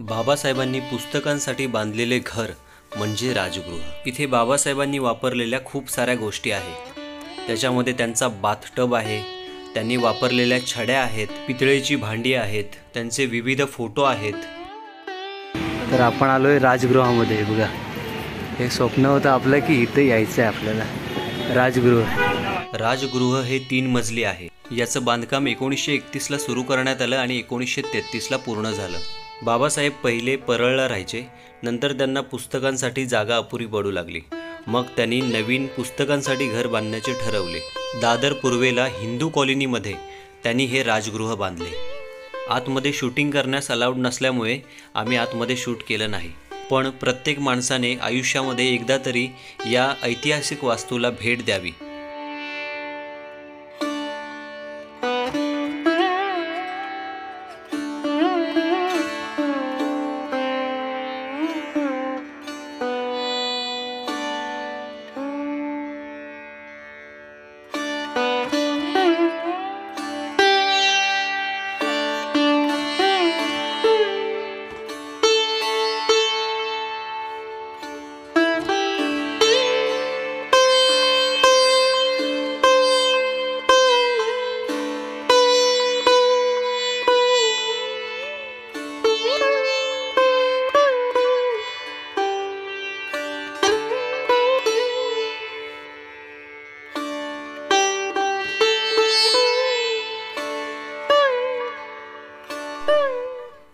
बाबासाहेबांनी पुस्तकांसाठी बांधलेले घर म्हणजे राजगृह। इथे बाबासाहेबांनी वापरलेल्या खूप साऱ्या गोष्टी आहेत। त्याच्यामध्ये त्यांचा बाथटब आहे, त्यांनी वापरलेल्या छड्या आहेत, पितळेची भांडी आहेत, त्यांचे विविध फोटो आहेत। तर आपण आलोय राजगृहामध्ये। बघा, हे स्वप्न होतं आपलं की इथे यायचं आहे आपल्याला। राजगृह हे 3 मजली आहे। याचं बांधकाम 1931ला सुरू करण्यात आलं आणि 1933ला पूर्ण झालं। बाबासाहेब पहिले परळला राहायचे, नंतर त्यांना पुस्तकांसाठी जागा अपुरी पडू लागली। मग त्यांनी नवीन पुस्तकांसाठी घर बांधण्याचे ठरवले। दादर पूर्वेला हिंदू कॉलनीमध्ये त्यांनी हे राजगृह बांधले। आतमध्ये शूटिंग करण्यास अलाउड नसल्यामुळे आम्ही आतमध्ये शूट केलं नाही, पण प्रत्येक माणसाने आयुष्यामध्ये एकदा तरी या ऐतिहासिक वास्तूला भेट द्यावी।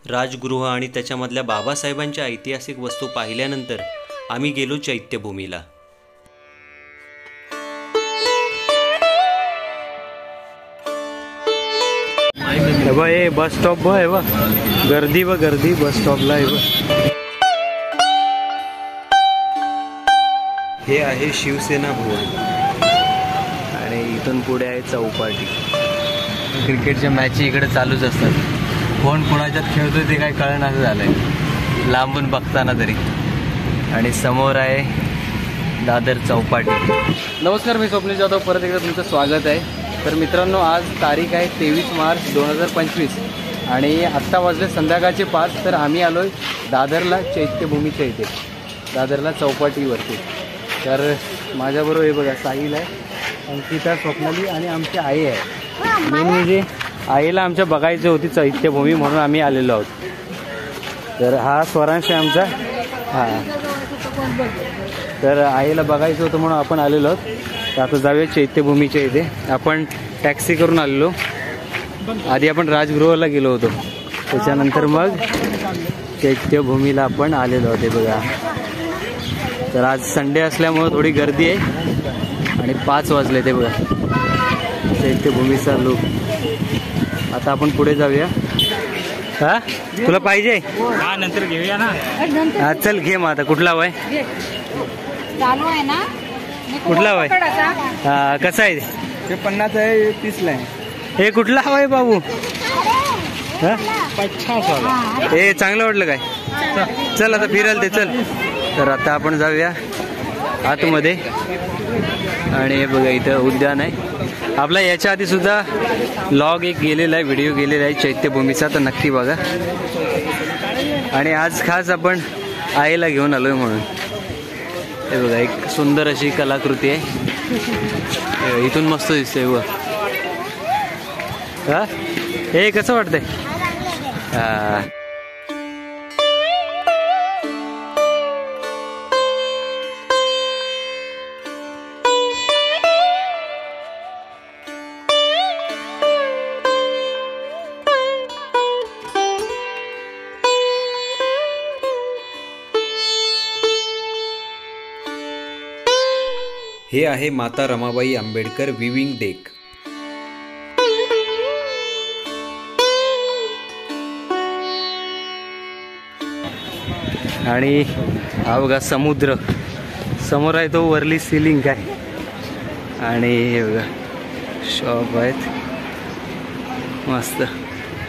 राजगृह आणि त्याच्यामधल्या बाबासाहेबांच्या ऐतिहासिक वस्तू पाहिल्यानंतर आम्ही गेलो चैत्यभूमीला। हे बस स्टॉप आहे बघ, गर्दी बस स्टॉपला आहे बघ। हे आहे शिवसेना भवन आणि इथून पुढे आहे चौपाटी। क्रिकेटच्या मॅच इकडे चालूच असतात। कोण कोणाच्यात खेळतोय ते काय कळणार झालंय लांबून बघताना तरी। आणि समोर आहे दादर चौपाटी। नमस्कार, मी स्वप्नील जाधव, परत एकदा तुमचं स्वागत आहे। तर मित्रांनो, आज तारीख आहे 23 मार्च 2025 आणि आत्ता वाजले संध्याकाळचे 5। तर आम्ही आलोय दादरला चैत्यभूमीच्या इथे, दादरला चौपाटीवरती। तर माझ्याबरोबर हे बघा, साहिल आहे, अंकिता, स्वप्नाली आणि आमची आई आहे। मेन म्हणजे आईला आमच्या बघायची होती चैत्यभूमी, म्हणून आम्ही आलेलो आहोत। तर हा स्वरांश आहे आमचा। तर आईला बघायचं होतं म्हणून आपण आलेलो आहोत। तर आता जाऊया चैत्यभूमीच्या इथे। आपण टॅक्सी करून आलेलो, आधी आपण राजगृहाला गेलो होतो, त्याच्यानंतर मग चैत्यभूमीला आपण आलेलो होते बघा। तर आज संडे असल्यामुळं थोडी गर्दी आहे आणि 5 वाजले ते बघा चैत्यभूमीचा लूक। आता आपण पुढे जाऊया। हा, तुला पाहिजे? हा, नंतर घेऊया ना। हा, चल घे मग। आता कुठला हवाय? चालू आहे ना, कुठला हवाय? हा, कसा आहे? हे 50 आहे, हे 30ला आहे। हे कुठला हवाय बाबू? हा, 50 हे चांगलं वाटलं काय? चल आता फिरायला ते, चल। तर आता आपण जाऊया आतमध्ये। आणि हे बघा, इथं उद्यान आहे आपला। याच्या आधी सुद्धा लॉग एक गेलेला आहे, व्हिडिओ गेलेला आहे चैत्यभूमीचा, तर नक्की बघा। आणि आज खास आपण आईला घेऊन आलोय म्हणून। हे बघा, एक सुंदर अशी कलाकृती आहे, इथून मस्त दिसतंय बघ। हा, हे कसं वाटतंय? हा, हे आहे माता रमाबाई आंबेडकर विविंग डेक। आणि हा बघा समुद्र समोर आहे, तो वरली सिलिंग काय। आणि हे बघा शॉप आहेत मस्त।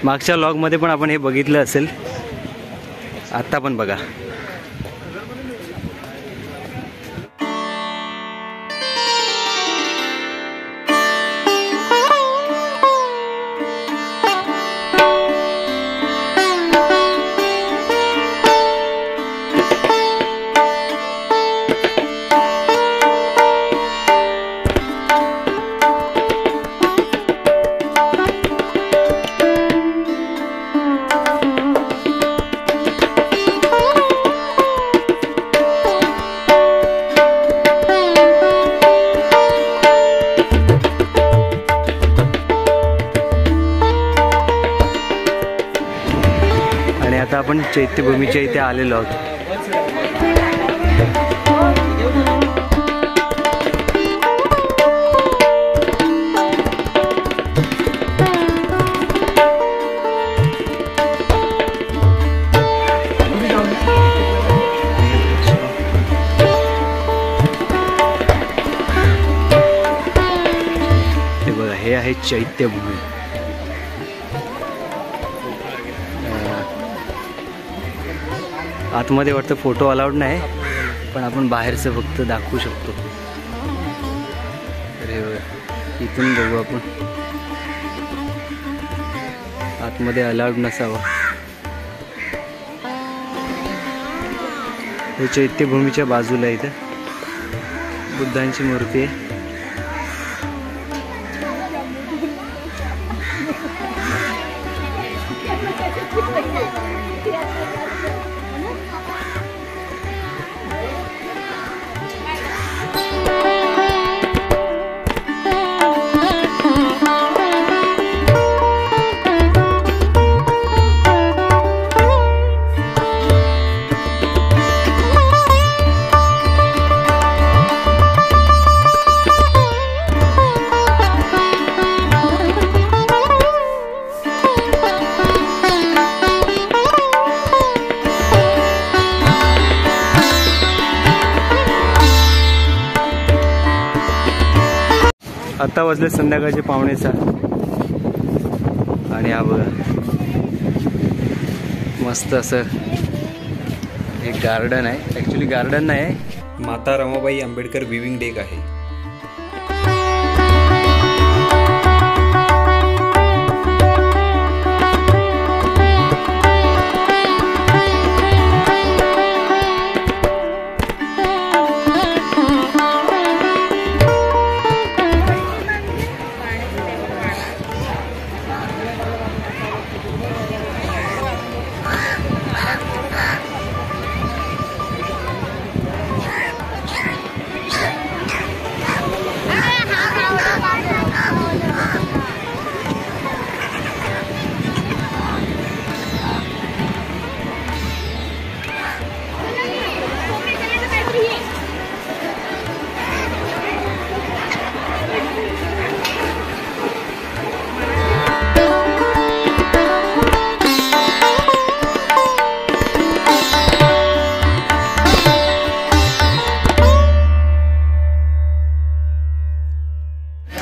मागच्या लॉगमध्ये पण आपण हे बघितलं असेल, आता पण बघा। आपण चैत्यभूमीच्या इथे आलेलो आहोत. हे बघा, हे आहे चैत्यभूमी. आतमध्ये वाटतं फोटो अलाउड नाही, पण आपण बाहेरचं फक्त दाखवू शकतो. अरे इथून बघू आपण. आतमध्ये अलाउड नसावं. हे चैत्यभूमीच्या बाजूला इथं बुद्धांची मूर्ती आहे. आता वाजले संध्याकाळचे 5:45 आणि हा बघा मस्त असं एक गार्डन आहे. ॲक्च्युली गार्डन नाही आहे, माता रमाबाई आंबेडकर विविंग डेक आहे.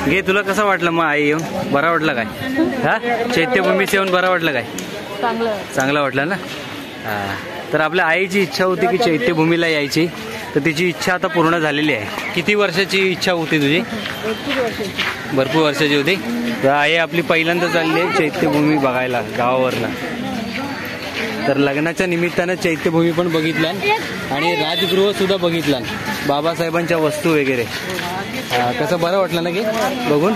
घे, तुला कसं वाटलं मग आई येऊन? बरा वाटलं काय? हा, चैत्यभूमीस येऊन बरा वाटलं काय? चांगलं वाटलं ना. हा, तर आपल्या आईची इच्छा होती की चैत्यभूमीला यायची, तर तिची इच्छा आता पूर्ण झालेली आहे. किती वर्षाची इच्छा होती तुझी? भरपूर वर्षाची होती. तर आई आपली पहिल्यांदा चालली आहे चैत्यभूमी बघायला गावावरनं. तर लग्नाच्या निमित्तानं चैत्यभूमी पण बघितलं आणि राजगृह सुद्धा बघितलं, बाबासाहेबांच्या वस्तू वगैरे. कसं बरं वाटलं ना की बघून?